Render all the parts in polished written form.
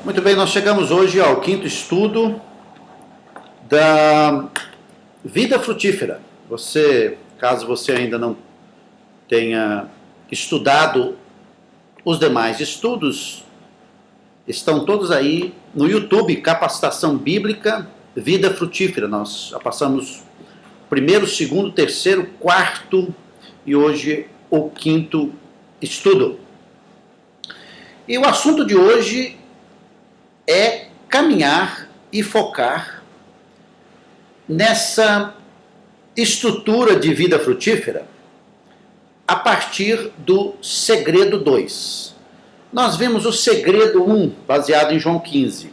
Muito bem, nós chegamos hoje ao quinto estudo da vida frutífera. Caso você ainda não tenha estudado os demais estudos, estão todos aí no YouTube, Capacitação Bíblica, Vida Frutífera. Nós já passamos primeiro, segundo, terceiro, quarto e hoje o quinto estudo. E o assunto de hoje é caminhar e focar nessa estrutura de vida frutífera a partir do segredo 2. Nós vimos o segredo 1, baseado em João 15,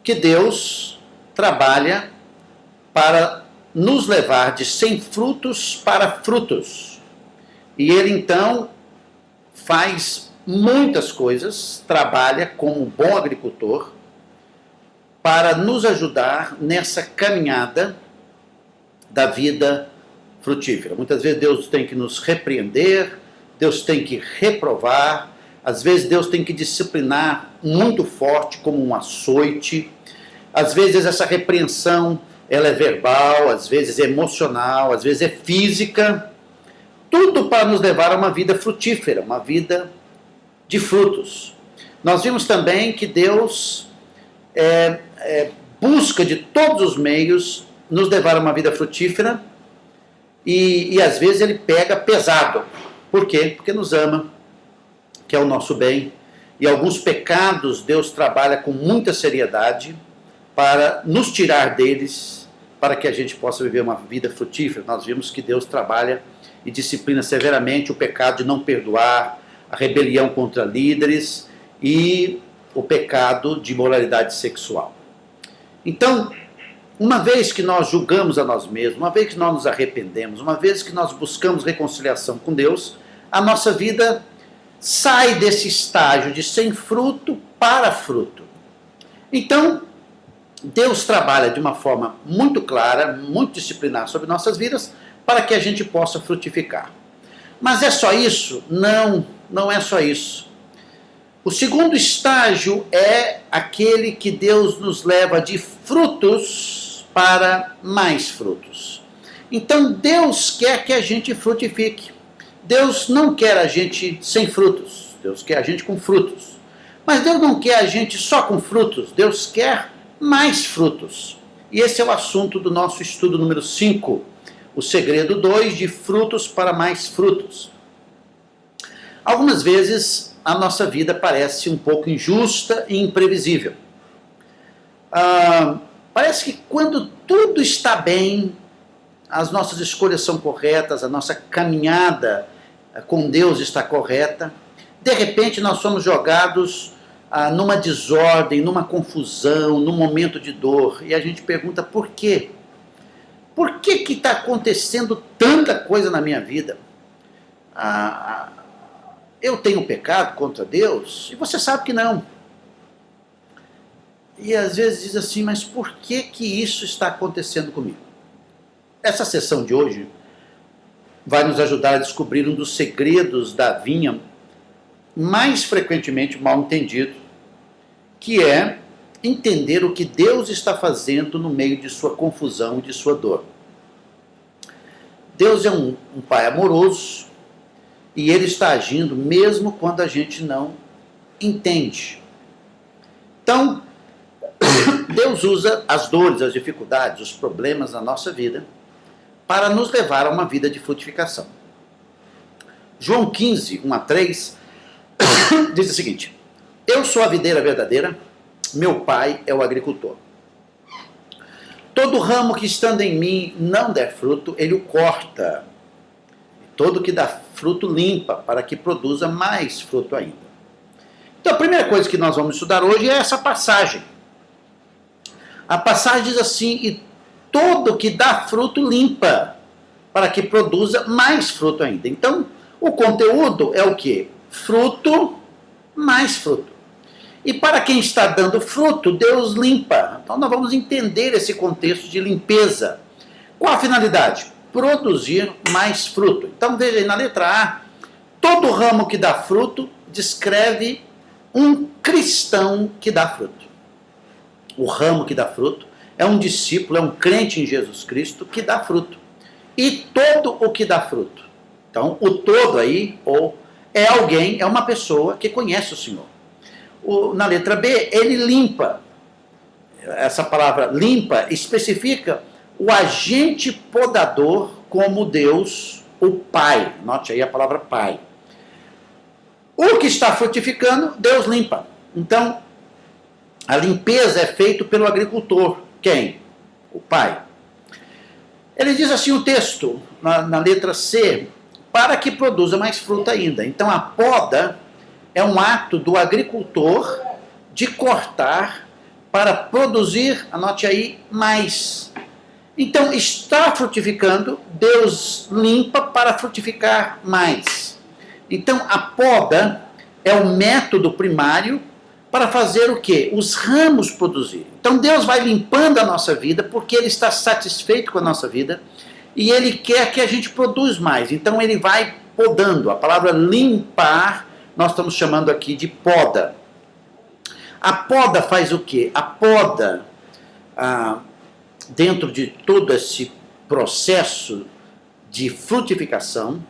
que Deus trabalha para nos levar de sem frutos para frutos. E Ele então faz muitas coisas, trabalha como um bom agricultor para nos ajudar nessa caminhada da vida frutífera. Muitas vezes Deus tem que nos repreender, Deus tem que reprovar, às vezes Deus tem que disciplinar muito forte, como um açoite. Às vezes essa repreensão ela é verbal, às vezes é emocional, às vezes é física. Tudo para nos levar a uma vida frutífera, uma vida de frutos. Nós vimos também que Deus busca de todos os meios nos levar a uma vida frutífera e às vezes Ele pega pesado. Por quê? Porque nos ama, que é o nosso bem. E alguns pecados Deus trabalha com muita seriedade para nos tirar deles, para que a gente possa viver uma vida frutífera. Nós vimos que Deus trabalha e disciplina severamente o pecado de não perdoar, a rebelião contra líderes e o pecado de imoralidade sexual. Então, uma vez que nós julgamos a nós mesmos, uma vez que nós nos arrependemos, uma vez que nós buscamos reconciliação com Deus, a nossa vida sai desse estágio de sem fruto para fruto. Então, Deus trabalha de uma forma muito clara, muito disciplinar sobre nossas vidas, para que a gente possa frutificar. Mas é só isso? Não, não é só isso. O segundo estágio é aquele que Deus nos leva de frutos para mais frutos. Então Deus quer que a gente frutifique. Deus não quer a gente sem frutos. Deus quer a gente com frutos. Mas Deus não quer a gente só com frutos. Deus quer mais frutos. E esse é o assunto do nosso estudo número 5. O segredo 2, de frutos para mais frutos. Algumas vezes a nossa vida parece um pouco injusta e imprevisível. Parece que quando tudo está bem, as nossas escolhas são corretas, a nossa caminhada com Deus está correta, de repente nós somos jogados numa desordem, numa confusão, num momento de dor, e a gente pergunta por quê? Por que está acontecendo tanta coisa na minha vida? Eu tenho pecado contra Deus? E você sabe que não. E às vezes diz assim, mas por que isso está acontecendo comigo? Essa sessão de hoje vai nos ajudar a descobrir um dos segredos da vinha mais frequentemente mal entendido, que é entender o que Deus está fazendo no meio de sua confusão e de sua dor. Deus é um Pai amoroso e Ele está agindo mesmo quando a gente não entende. Então, Deus usa as dores, as dificuldades, os problemas na nossa vida para nos levar a uma vida de frutificação. João 15, 1 a 3, diz o seguinte: eu sou a videira verdadeira, meu Pai é o agricultor. Todo ramo que estando em mim não der fruto, ele o corta. Todo que dá fruto limpa, para que produza mais fruto ainda. Então a primeira coisa que nós vamos estudar hoje é essa passagem. A passagem diz assim: e todo que dá fruto limpa, para que produza mais fruto ainda. Então o conteúdo é o quê? Fruto, mais fruto. E para quem está dando fruto, Deus limpa. Então nós vamos entender esse contexto de limpeza. Qual a finalidade? Produzir mais fruto. Então veja aí na letra A, todo ramo que dá fruto descreve um cristão que dá fruto. O ramo que dá fruto é um discípulo, é um crente em Jesus Cristo que dá fruto. E todo o que dá fruto. Então, o todo aí, ou é alguém, é uma pessoa que conhece o Senhor. Na letra B, ele limpa. Essa palavra limpa especifica o agente podador como Deus, o Pai. Note aí a palavra Pai. O que está frutificando, Deus limpa. Então, a limpeza é feita pelo agricultor. Quem? O Pai. Ele diz assim o texto, na letra C, para que produza mais fruta ainda. Então, a poda é um ato do agricultor de cortar para produzir, anote aí, mais. Então, está frutificando, Deus limpa para frutificar mais. Então, a poda é o método primário para fazer o quê? Os ramos produzirem. Então, Deus vai limpando a nossa vida porque Ele está satisfeito com a nossa vida e Ele quer que a gente produza mais. Então, Ele vai podando. A palavra limpar, nós estamos chamando aqui de poda. A poda faz o quê? A poda, dentro de todo esse processo de frutificação,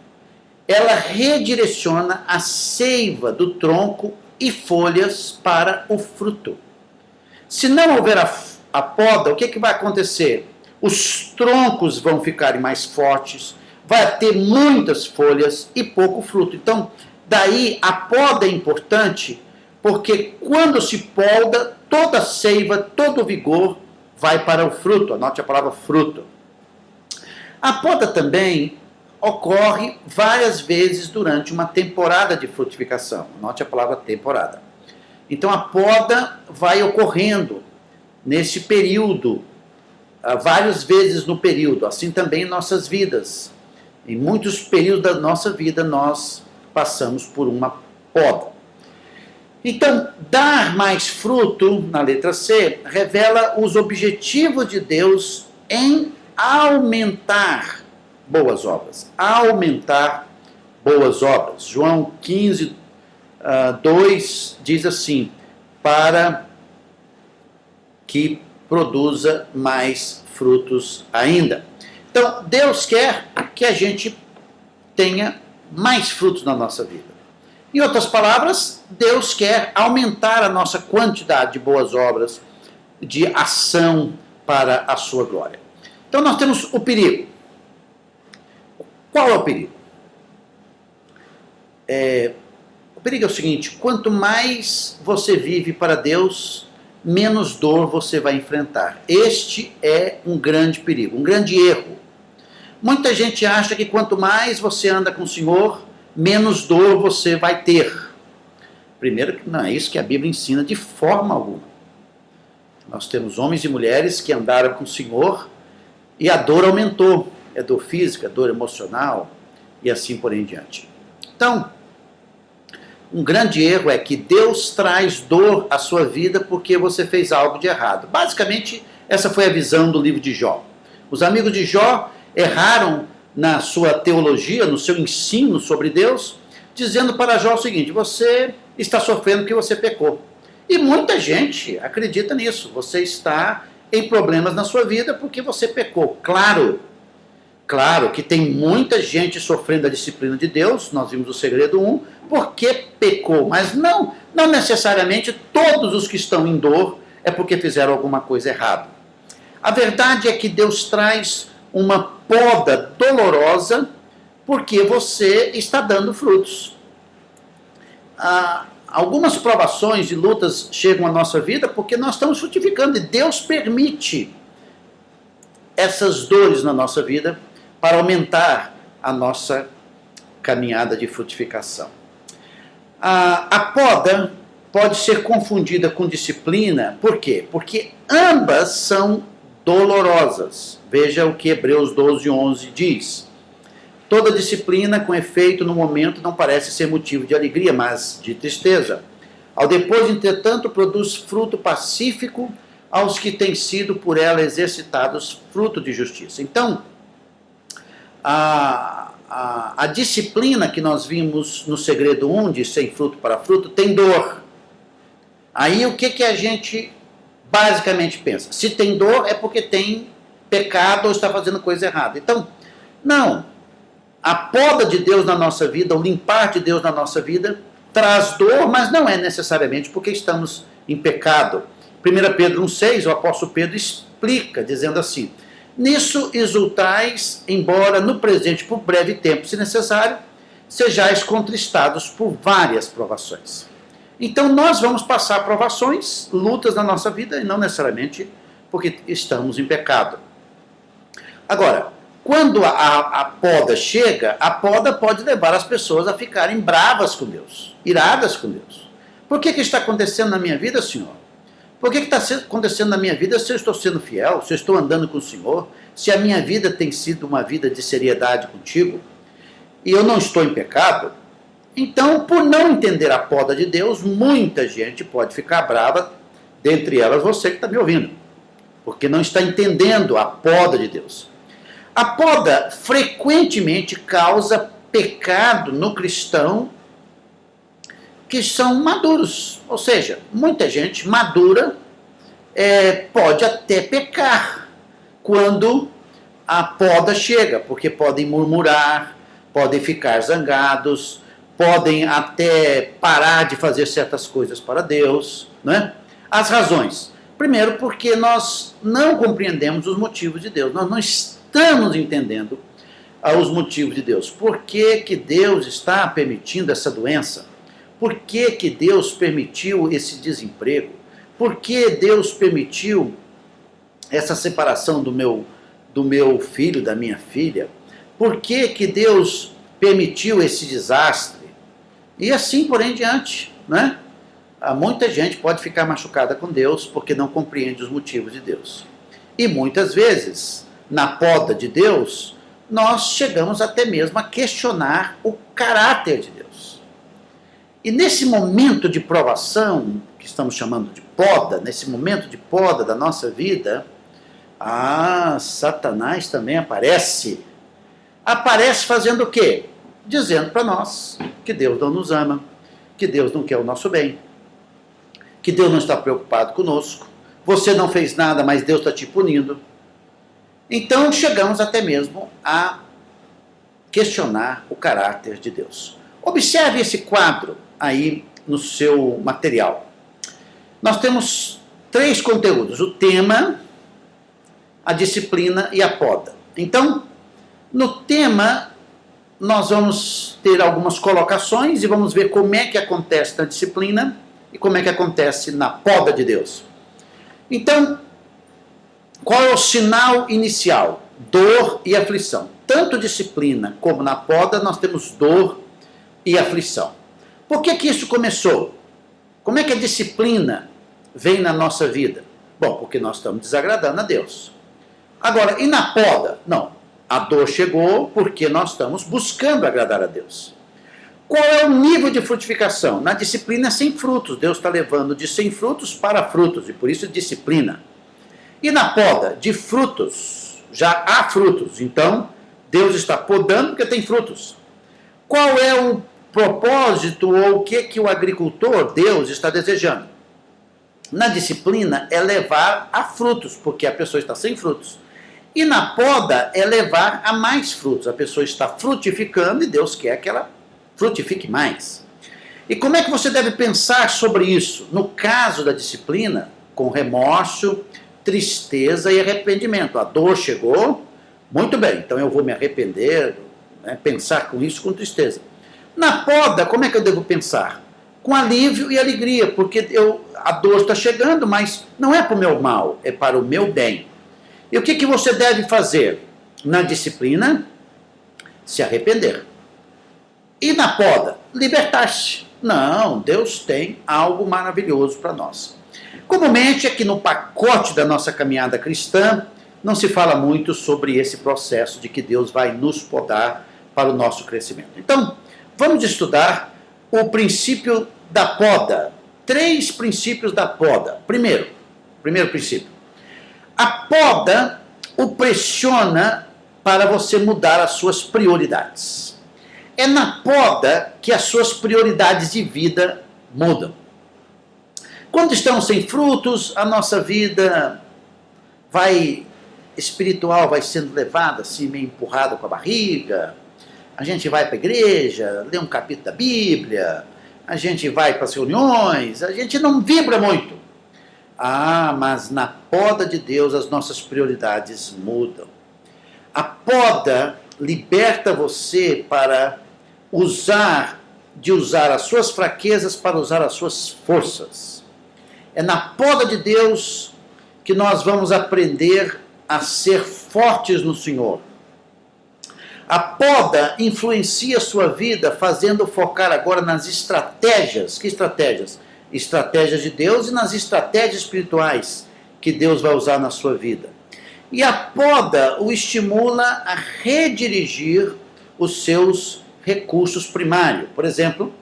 ela redireciona a seiva do tronco e folhas para o fruto. Se não houver a poda, o que vai acontecer? Os troncos vão ficar mais fortes, vai ter muitas folhas e pouco fruto. Então, daí a poda é importante, porque quando se poda, toda a seiva, todo o vigor vai para o fruto. Anote a palavra fruto. A poda também ocorre várias vezes durante uma temporada de frutificação. Anote a palavra temporada. Então a poda vai ocorrendo nesse período, várias vezes no período. Assim também em nossas vidas. Em muitos períodos da nossa vida nós passamos por uma poda. Então, dar mais fruto, na letra C, revela os objetivos de Deus em aumentar boas obras. Aumentar boas obras. João 15, 2 diz assim, para que produza mais frutos ainda. Então, Deus quer que a gente tenha mais frutos na nossa vida. Em outras palavras, Deus quer aumentar a nossa quantidade de boas obras, de ação para a sua glória. Então nós temos o perigo. Qual é o perigo? O perigo é o seguinte, quanto mais você vive para Deus, menos dor você vai enfrentar. Este é um grande perigo, um grande erro. Muita gente acha que quanto mais você anda com o Senhor, menos dor você vai ter. Primeiro, não é isso que a Bíblia ensina de forma alguma. Nós temos homens e mulheres que andaram com o Senhor e a dor aumentou. É dor física, dor emocional e assim por em diante. Então, um grande erro é que Deus traz dor à sua vida porque você fez algo de errado. Basicamente, essa foi a visão do livro de Jó. Os amigos de Jó erraram na sua teologia, no seu ensino sobre Deus, dizendo para Jó o seguinte, você está sofrendo porque você pecou. E muita gente acredita nisso, você está em problemas na sua vida porque você pecou. Claro que tem muita gente sofrendo a disciplina de Deus, nós vimos o segredo 1, porque pecou, mas não necessariamente todos os que estão em dor é porque fizeram alguma coisa errada. A verdade é que Deus traz uma poda dolorosa porque você está dando frutos. Algumas provações e lutas chegam à nossa vida porque nós estamos frutificando e Deus permite essas dores na nossa vida para aumentar a nossa caminhada de frutificação. A poda pode ser confundida com disciplina, por quê? Porque ambas são dolorosas. Veja o que Hebreus 12:11 diz. Toda disciplina com efeito no momento não parece ser motivo de alegria, mas de tristeza. Ao depois, entretanto, produz fruto pacífico aos que têm sido por ela exercitados fruto de justiça. Então, a disciplina que nós vimos no segredo 1, de sem fruto para fruto, tem dor. Aí o que a gente basicamente pensa? Se tem dor é porque tem pecado ou está fazendo coisa errada. Então, não. A poda de Deus na nossa vida, o limpar de Deus na nossa vida, traz dor, mas não é necessariamente porque estamos em pecado. 1 Pedro 1,6, o apóstolo Pedro explica, dizendo assim: nisso exultais, embora no presente por breve tempo, se necessário, sejais contristados por várias provações. Então nós vamos passar provações, lutas na nossa vida, e não necessariamente porque estamos em pecado. Agora, quando a poda chega, a poda pode levar as pessoas a ficarem bravas com Deus, iradas com Deus. Por que está acontecendo na minha vida, Senhor? Por que está acontecendo na minha vida se eu estou sendo fiel, se eu estou andando com o Senhor, se a minha vida tem sido uma vida de seriedade contigo, e eu não estou em pecado? Então, por não entender a poda de Deus, muita gente pode ficar brava, dentre elas você que está me ouvindo, porque não está entendendo a poda de Deus. A poda frequentemente causa pecado no cristão que são maduros. Ou seja, muita gente madura pode até pecar quando a poda chega, porque podem murmurar, podem ficar zangados, podem até parar de fazer certas coisas para Deus, né? As razões. Primeiro, porque nós não compreendemos os motivos de Deus. Nós não estamos entendendo os motivos de Deus. Por que Deus está permitindo essa doença? Por que Deus permitiu esse desemprego? Por que Deus permitiu essa separação do meu filho, da minha filha? Por que Deus permitiu esse desastre? E assim por em diante, né? Muita gente pode ficar machucada com Deus porque não compreende os motivos de Deus. E muitas vezes, na poda de Deus, nós chegamos até mesmo a questionar o caráter de Deus. E nesse momento de provação, que estamos chamando de poda, nesse momento de poda da nossa vida, Satanás também aparece. Aparece fazendo o quê? Dizendo para nós que Deus não nos ama, que Deus não quer o nosso bem, que Deus não está preocupado conosco, você não fez nada, mas Deus está te punindo. Então chegamos até mesmo a questionar o caráter de Deus. Observe esse quadro aí no seu material. Nós temos 3 conteúdos: o tema, a disciplina e a poda. Então, no tema, nós vamos ter algumas colocações e vamos ver como é que acontece na disciplina e como é que acontece na poda de Deus. Então, qual é o sinal inicial? Dor e aflição. Tanto disciplina como na poda nós temos dor e aflição. Por que isso começou? Como é que a disciplina vem na nossa vida? Bom, porque nós estamos desagradando a Deus. Agora, e na poda? Não. A dor chegou porque nós estamos buscando agradar a Deus. Qual é o nível de frutificação? Na disciplina é sem frutos. Deus está levando de sem frutos para frutos, e por isso disciplina. E na poda, de frutos, já há frutos. Então, Deus está podando porque tem frutos. Qual é o propósito ou o que o agricultor, Deus, está desejando? Na disciplina é levar a frutos, porque a pessoa está sem frutos. E na poda é levar a mais frutos. A pessoa está frutificando e Deus quer que ela frutifique mais. E como é que você deve pensar sobre isso? No caso da disciplina, com remorso, tristeza e arrependimento. A dor chegou, muito bem, então eu vou me arrepender, né, pensar com isso com tristeza. Na poda, como é que eu devo pensar? Com alívio e alegria, porque a dor está chegando, mas não é para o meu mal, é para o meu bem. E o que você deve fazer? Na disciplina, se arrepender. E na poda, libertar-se. Não, Deus tem algo maravilhoso para nós. Comumente, aqui no pacote da nossa caminhada cristã, não se fala muito sobre esse processo de que Deus vai nos podar para o nosso crescimento. Então, vamos estudar o princípio da poda. 3 princípios da poda. Primeiro princípio. A poda o pressiona para você mudar as suas prioridades. É na poda que as suas prioridades de vida mudam. Quando estamos sem frutos, a nossa vida espiritual vai sendo levada assim, meio empurrada com a barriga. A gente vai para a igreja, lê um capítulo da Bíblia, a gente vai para as reuniões, a gente não vibra muito. Mas na poda de Deus as nossas prioridades mudam. A poda liberta você para usar as suas fraquezas para usar as suas forças. É na poda de Deus que nós vamos aprender a ser fortes no Senhor. A poda influencia a sua vida, fazendo focar agora nas estratégias. Que estratégias? Estratégias de Deus e nas estratégias espirituais que Deus vai usar na sua vida. E a poda o estimula a redirigir os seus recursos primários. Por exemplo,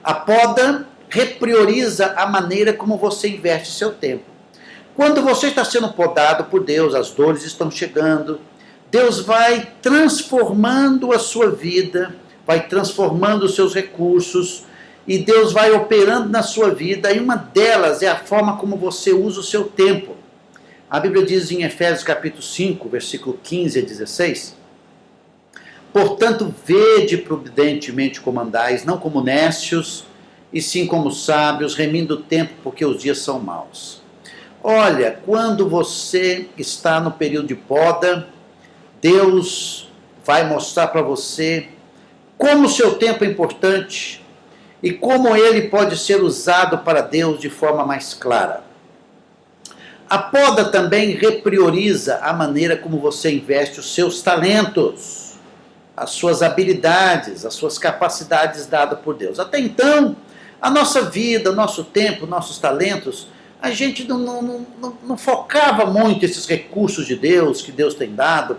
a poda reprioriza a maneira como você investe seu tempo. Quando você está sendo podado por Deus, as dores estão chegando, Deus vai transformando a sua vida, vai transformando os seus recursos, e Deus vai operando na sua vida, e uma delas é a forma como você usa o seu tempo. A Bíblia diz em Efésios capítulo 5, versículo 15 a 16, portanto, vede prudentemente como andais, não como necios, e sim como sábios, remindo o tempo, porque os dias são maus. Olha, quando você está no período de poda, Deus vai mostrar para você como o seu tempo é importante e como ele pode ser usado para Deus de forma mais clara. A poda também reprioriza a maneira como você investe os seus talentos, as suas habilidades, as suas capacidades dadas por Deus. Até então, a nossa vida, o nosso tempo, nossos talentos, a gente não focava muito esses recursos de Deus, que Deus tem dado.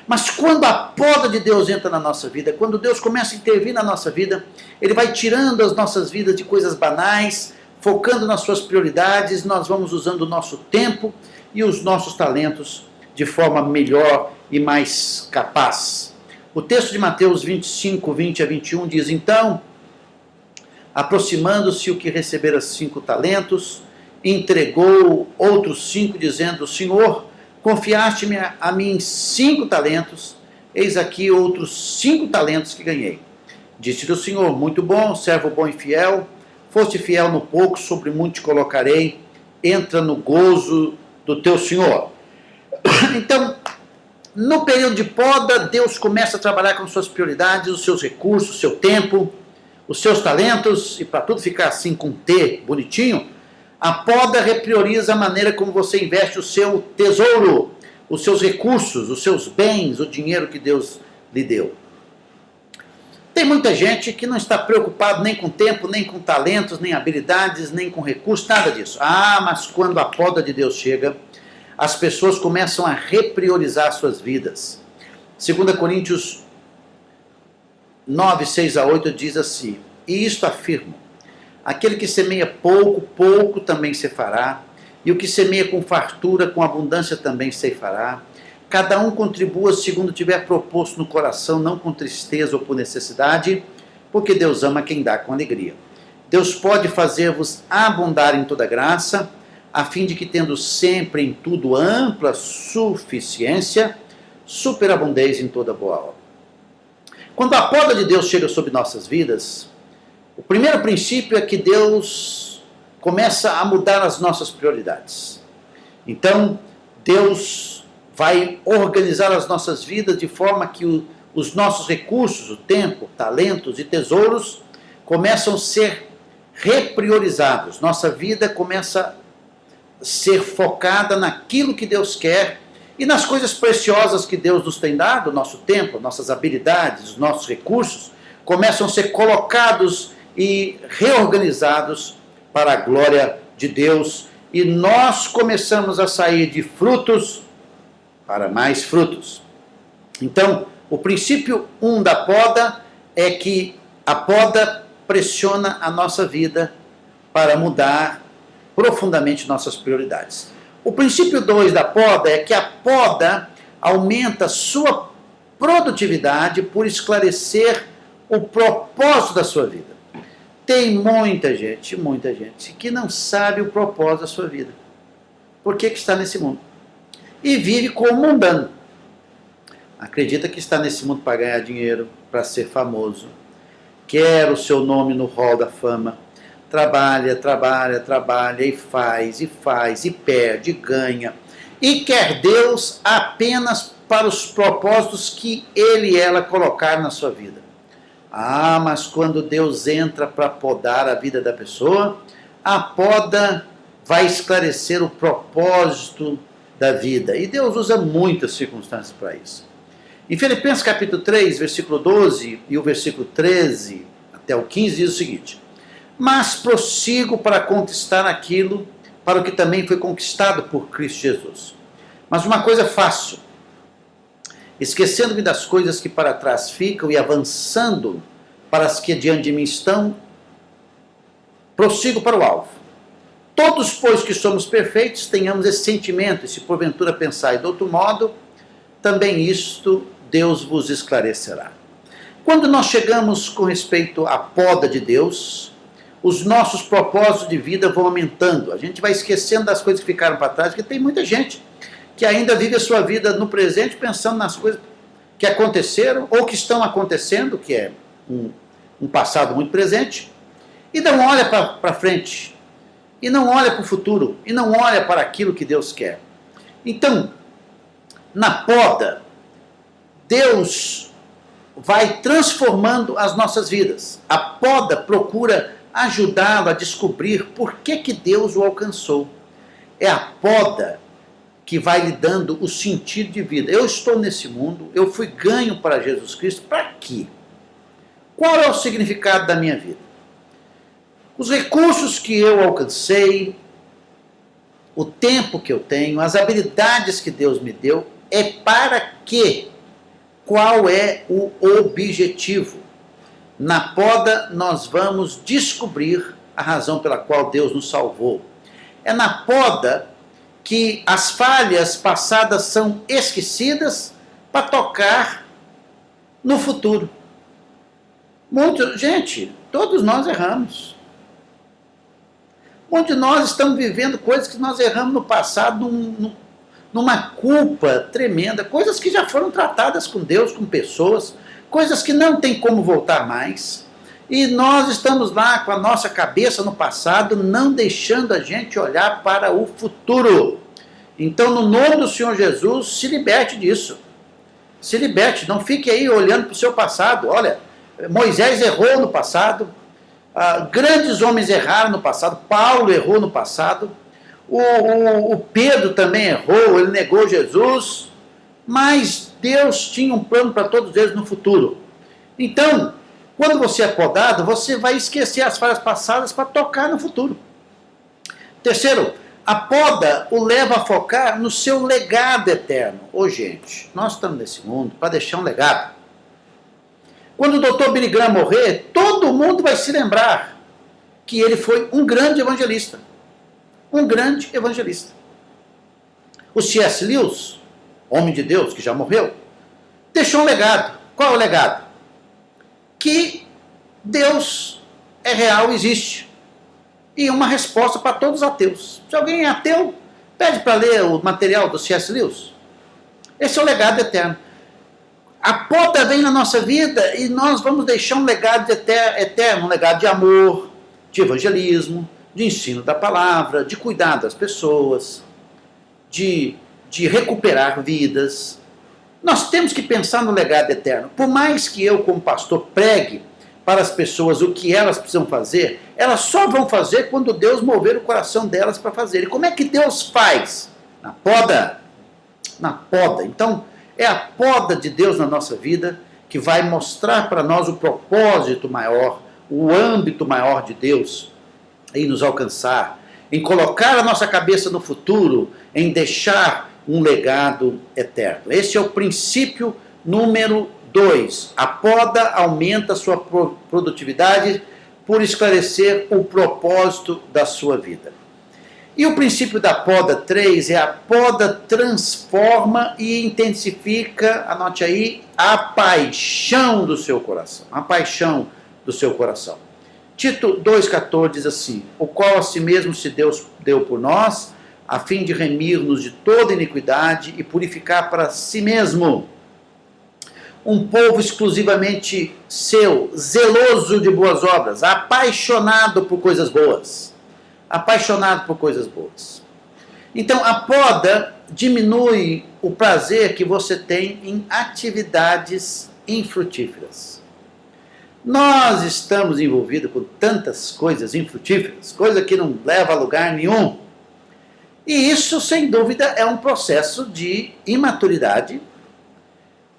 Mas quando a poda de Deus entra na nossa vida, quando Deus começa a intervir na nossa vida, Ele vai tirando as nossas vidas de coisas banais, focando nas suas prioridades, nós vamos usando o nosso tempo e os nossos talentos de forma melhor e mais capaz. O texto de Mateus 25, 20 a 21 diz, então, aproximando-se o que recebera 5 talentos, entregou outros 5, dizendo, Senhor, confiaste-me a mim 5 talentos, eis aqui outros 5 talentos que ganhei. Disse-lhe o Senhor, muito bom, servo bom e fiel, foste fiel no pouco, sobre muito te colocarei, entra no gozo do teu Senhor. Então, no período de poda, Deus começa a trabalhar com suas prioridades, os seus recursos, o seu tempo, os seus talentos, e para tudo ficar assim com T bonitinho, a poda reprioriza a maneira como você investe o seu tesouro, os seus recursos, os seus bens, o dinheiro que Deus lhe deu. Tem muita gente que não está preocupado nem com tempo, nem com talentos, nem habilidades, nem com recursos, nada disso. Mas quando a poda de Deus chega, as pessoas começam a repriorizar suas vidas. 2 Coríntios 9, 6 a 8 diz assim, e isto afirmo, aquele que semeia pouco, pouco também ceifará, e o que semeia com fartura, com abundância também ceifará. Cada um contribua segundo tiver proposto no coração, não com tristeza ou por necessidade, porque Deus ama quem dá com alegria. Deus pode fazer-vos abundar em toda graça, a fim de que, tendo sempre em tudo ampla suficiência, superabundeis em toda boa obra. Quando a poda de Deus chega sobre nossas vidas, o primeiro princípio é que Deus começa a mudar as nossas prioridades. Então, Deus vai organizar as nossas vidas de forma que os nossos recursos, o tempo, talentos e tesouros começam a ser repriorizados. Nossa vida começa a ser focada naquilo que Deus quer e nas coisas preciosas que Deus nos tem dado, nosso tempo, nossas habilidades, os nossos recursos, começam a ser colocados e reorganizados para a glória de Deus. E nós começamos a sair de frutos para mais frutos. Então, o princípio 1 da poda é que a poda pressiona a nossa vida para mudar profundamente nossas prioridades. O princípio 2 da poda é que a poda aumenta sua produtividade por esclarecer o propósito da sua vida. Tem muita gente que não sabe o propósito da sua vida. Por que está nesse mundo? E vive como mundano. Acredita que está nesse mundo para ganhar dinheiro, para ser famoso. Quer o seu nome no hall da fama. Trabalha e faz, e perde, e ganha. E quer Deus apenas para os propósitos que ele e ela colocar na sua vida. Ah, mas quando Deus entra para podar a vida da pessoa, a poda vai esclarecer o propósito da vida. E Deus usa muitas circunstâncias para isso. Em Filipenses capítulo 3, versículo 12 e o versículo 13 até o 15 diz o seguinte: mas prossigo para conquistar aquilo para o que também foi conquistado por Cristo Jesus. Mas uma coisa faço, esquecendo-me das coisas que para trás ficam e avançando para as que diante de mim estão, prossigo para o alvo. Todos, pois, que somos perfeitos, tenhamos esse sentimento, e se porventura pensai de outro modo, também isto Deus vos esclarecerá. Quando nós chegamos com respeito à poda de Deus, os nossos propósitos de vida vão aumentando. A gente vai esquecendo das coisas que ficaram para trás, porque tem muita gente que ainda vive a sua vida no presente pensando nas coisas que aconteceram ou que estão acontecendo, que é um passado muito presente, e não olha para frente, e não olha para o futuro, e não olha para aquilo que Deus quer. Então, na poda, Deus vai transformando as nossas vidas. A poda procura ajudá-lo a descobrir por que Deus o alcançou. É a poda que vai lhe dando o sentido de vida. Eu estou nesse mundo, eu fui ganho para Jesus Cristo, para quê? Qual é o significado da minha vida? Os recursos que eu alcancei, o tempo que eu tenho, as habilidades que Deus me deu, é para quê? Qual é o objetivo? Na poda nós vamos descobrir a razão pela qual Deus nos salvou. É na poda que as falhas passadas são esquecidas para tocar no futuro. Gente, todos nós erramos. Muitos de nós estamos vivendo coisas que nós erramos no passado, numa culpa tremenda, coisas que já foram tratadas com Deus, com pessoas, coisas que não tem como voltar mais. E nós estamos lá com a nossa cabeça no passado, não deixando a gente olhar para o futuro. Então, no nome do Senhor Jesus, se liberte disso. Se liberte, não fique aí olhando para o seu passado. Olha, Moisés errou no passado, grandes homens erraram no passado, Paulo errou no passado, o Pedro também errou, ele negou Jesus, mas Deus tinha um plano para todos eles no futuro. Então, quando você é podado, você vai esquecer as falhas passadas para tocar no futuro. Terceiro, a poda o leva a focar no seu legado eterno. Gente, nós estamos nesse mundo para deixar um legado. Quando o Dr. Billy Graham morrer, todo mundo vai se lembrar que ele foi um grande evangelista. Um grande evangelista. O C.S. Lewis, homem de Deus que já morreu, deixou um legado. Qual é o legado? Que Deus é real, existe. E uma resposta para todos os ateus. Se alguém é ateu, pede para ler o material do C.S. Lewis. Esse é o legado eterno. A poda vem na nossa vida e nós vamos deixar um legado eterno, um legado de amor, de evangelismo, de ensino da palavra, de cuidar das pessoas, de recuperar vidas. Nós temos que pensar no legado eterno. Por mais que eu, como pastor, pregue para as pessoas o que elas precisam fazer, elas só vão fazer quando Deus mover o coração delas para fazer. E como é que Deus faz? Na poda. Na poda. Então, é a poda de Deus na nossa vida que vai mostrar para nós o propósito maior, o âmbito maior de Deus em nos alcançar, em colocar a nossa cabeça no futuro, em deixar um legado eterno. Esse é o princípio número 2. A poda aumenta a sua produtividade por esclarecer o propósito da sua vida. E o princípio da poda 3 é a poda transforma e intensifica, anote aí, a paixão do seu coração. A paixão do seu coração. Tito 2,14 diz assim: o qual a si mesmo se Deus deu por nós, a fim de remir-nos de toda iniquidade e purificar para si mesmo um povo exclusivamente seu, zeloso de boas obras, apaixonado por coisas boas. Apaixonado por coisas boas. Então, a poda diminui o prazer que você tem em atividades infrutíferas. Nós estamos envolvidos com tantas coisas infrutíferas, coisa que não leva a lugar nenhum. E isso, sem dúvida, é um processo de imaturidade.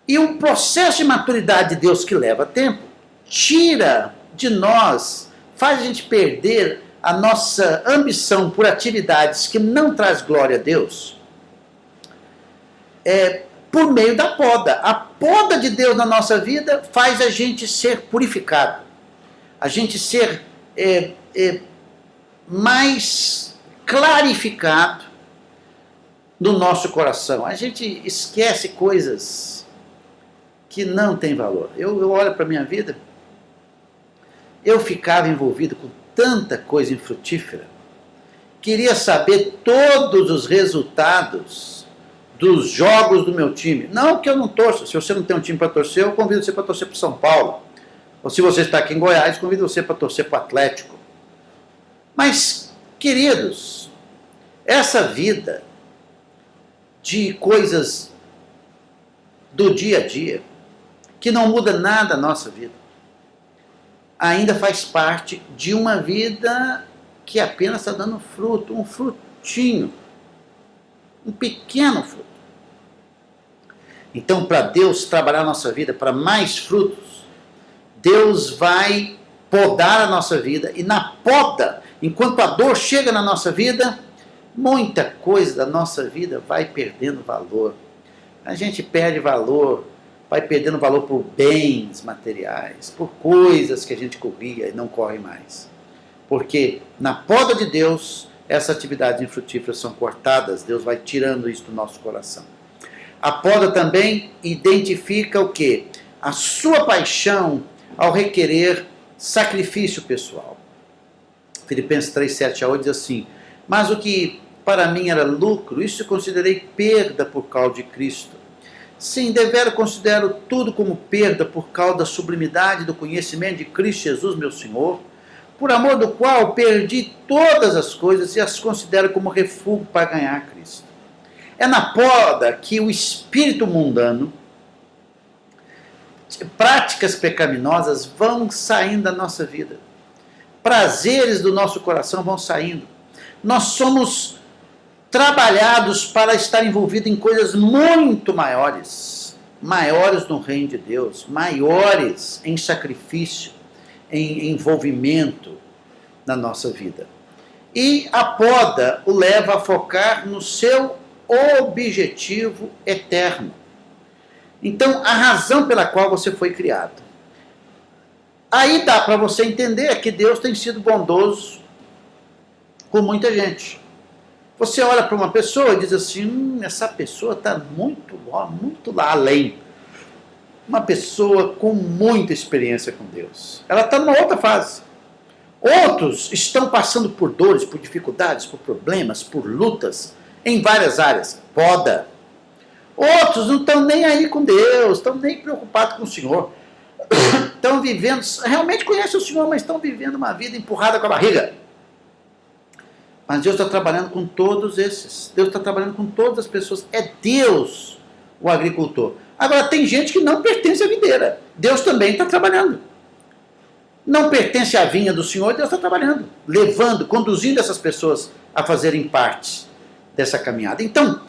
E o processo de maturidade de Deus que leva tempo, tira de nós, faz a gente perder a nossa ambição por atividades que não traz glória a Deus, por meio da poda. A poda de Deus na nossa vida faz a gente ser purificado, a gente ser mais clarificado no nosso coração. A gente esquece coisas que não têm valor. Eu olho para a minha vida, eu ficava envolvido com tanta coisa infrutífera, queria saber todos os resultados dos jogos do meu time. Não que eu não torço, se você não tem um time para torcer, eu convido você para torcer para o São Paulo. Ou se você está aqui em Goiás, convido você para torcer para o Atlético. Mas, queridos, essa vida de coisas do dia a dia, que não muda nada a nossa vida, ainda faz parte de uma vida que apenas está dando fruto, um frutinho, um pequeno fruto. Então, para Deus trabalhar a nossa vida para mais frutos, Deus vai podar a nossa vida, e na poda, enquanto a dor chega na nossa vida, muita coisa da nossa vida vai perdendo valor. A gente perde valor, vai perdendo valor por bens materiais, por coisas que a gente corria e não corre mais. Porque na poda de Deus, essas atividades infrutíferas são cortadas, Deus vai tirando isso do nosso coração. A poda também identifica o quê? A sua paixão ao requerer sacrifício pessoal. Filipenses 3, 7 a 8 diz assim: mas o que para mim era lucro, isso eu considerei perda por causa de Cristo. Sim, devera considero tudo como perda por causa da sublimidade do conhecimento de Cristo Jesus, meu Senhor, por amor do qual perdi todas as coisas e as considero como refúgio para ganhar Cristo. É na poda que o espírito mundano, práticas pecaminosas vão saindo da nossa vida. Prazeres do nosso coração vão saindo. Nós somos trabalhados para estar envolvido em coisas muito maiores, maiores no reino de Deus, maiores em sacrifício, em envolvimento na nossa vida. E a poda o leva a focar no seu objetivo eterno. Então, a razão pela qual você foi criado. Aí dá para você entender que Deus tem sido bondoso com muita gente. Você olha para uma pessoa e diz assim, essa pessoa está muito lá além. Uma pessoa com muita experiência com Deus. Ela está numa outra fase. Outros estão passando por dores, por dificuldades, por problemas, por lutas, em várias áreas. Poda. Outros não estão nem aí com Deus, estão nem preocupados com o Senhor. Estão vivendo, realmente conhecem o Senhor, mas estão vivendo uma vida empurrada com a barriga. Mas Deus está trabalhando com todos esses. Deus está trabalhando com todas as pessoas. É Deus o agricultor. Agora, tem gente que não pertence à videira. Deus também está trabalhando. Não pertence à vinha do Senhor, Deus está trabalhando. Levando, conduzindo essas pessoas a fazerem parte dessa caminhada. Então,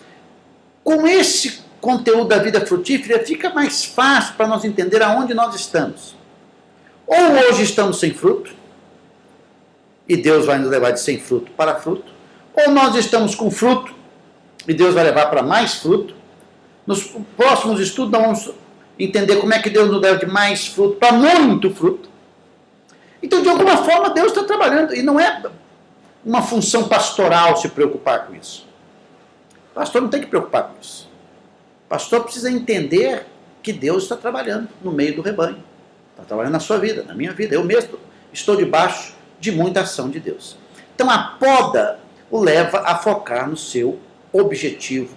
com esse conteúdo da vida frutífera, fica mais fácil para nós entender aonde nós estamos. Ou hoje estamos sem fruto, e Deus vai nos levar de sem fruto para fruto, ou nós estamos com fruto, e Deus vai levar para mais fruto. Nos próximos estudos nós vamos entender como é que Deus nos leva de mais fruto para muito fruto. Então, de alguma forma, Deus está trabalhando, e não é uma função pastoral se preocupar com isso. O pastor não tem que preocupar com isso. O pastor precisa entender que Deus está trabalhando no meio do rebanho. Está trabalhando na sua vida, na minha vida. Eu mesmo estou debaixo de muita ação de Deus. Então a poda o leva a focar no seu objetivo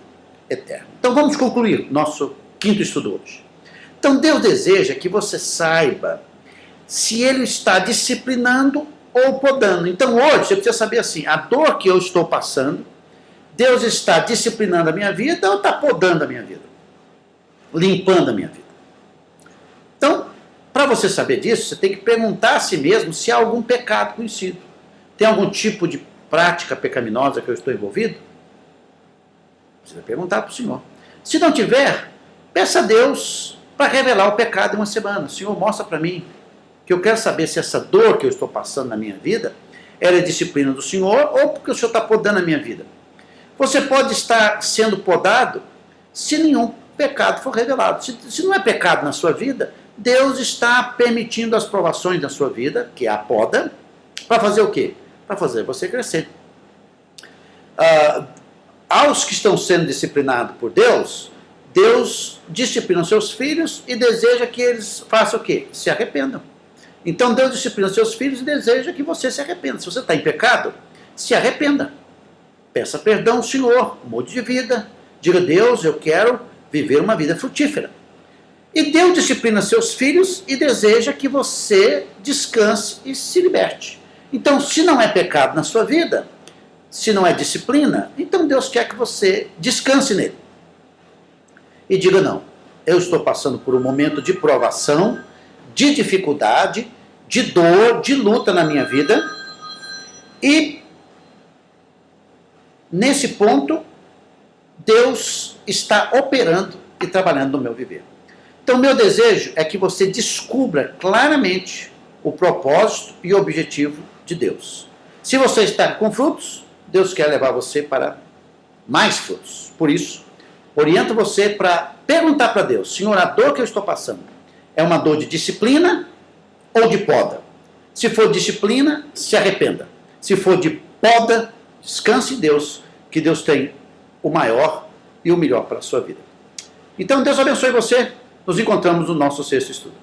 eterno. Então vamos concluir nosso quinto estudo hoje. Então Deus deseja que você saiba se Ele está disciplinando ou podando. Então hoje você precisa saber assim, a dor que eu estou passando, Deus está disciplinando a minha vida ou está podando a minha vida? Limpando a minha vida. Então, para você saber disso, você tem que perguntar a si mesmo se há algum pecado conhecido. Tem algum tipo de prática pecaminosa que eu estou envolvido? Precisa perguntar para o Senhor. Se não tiver, peça a Deus para revelar o pecado em uma semana. Senhor, mostra para mim, que eu quero saber se essa dor que eu estou passando na minha vida ela é disciplina do Senhor ou porque o Senhor está podando a minha vida. Você pode estar sendo podado se nenhum pecado for revelado. Se não é pecado na sua vida, Deus está permitindo as provações da sua vida, que é a poda, para fazer o quê? Para fazer você crescer. Aos que estão sendo disciplinados por Deus, Deus disciplina os seus filhos e deseja que eles façam o quê? Se arrependam. Então Deus disciplina os seus filhos e deseja que você se arrependa. Se você está em pecado, se arrependa. Peça perdão ao Senhor, mude de vida. Diga, Deus, eu quero viver uma vida frutífera. E Deus disciplina seus filhos e deseja que você descanse e se liberte. Então, se não é pecado na sua vida, se não é disciplina, então Deus quer que você descanse nele. E diga, não, eu estou passando por um momento de provação, de dificuldade, de dor, de luta na minha vida, e nesse ponto, Deus está operando e trabalhando no meu viver. Então, meu desejo é que você descubra claramente o propósito e o objetivo de Deus. Se você está com frutos, Deus quer levar você para mais frutos. Por isso, oriento você para perguntar para Deus, Senhor, a dor que eu estou passando é uma dor de disciplina ou de poda? Se for disciplina, se arrependa. Se for de poda, descanse em Deus, que Deus tem o maior e o melhor para a sua vida. Então, Deus abençoe você. Nos encontramos no nosso sexto estudo.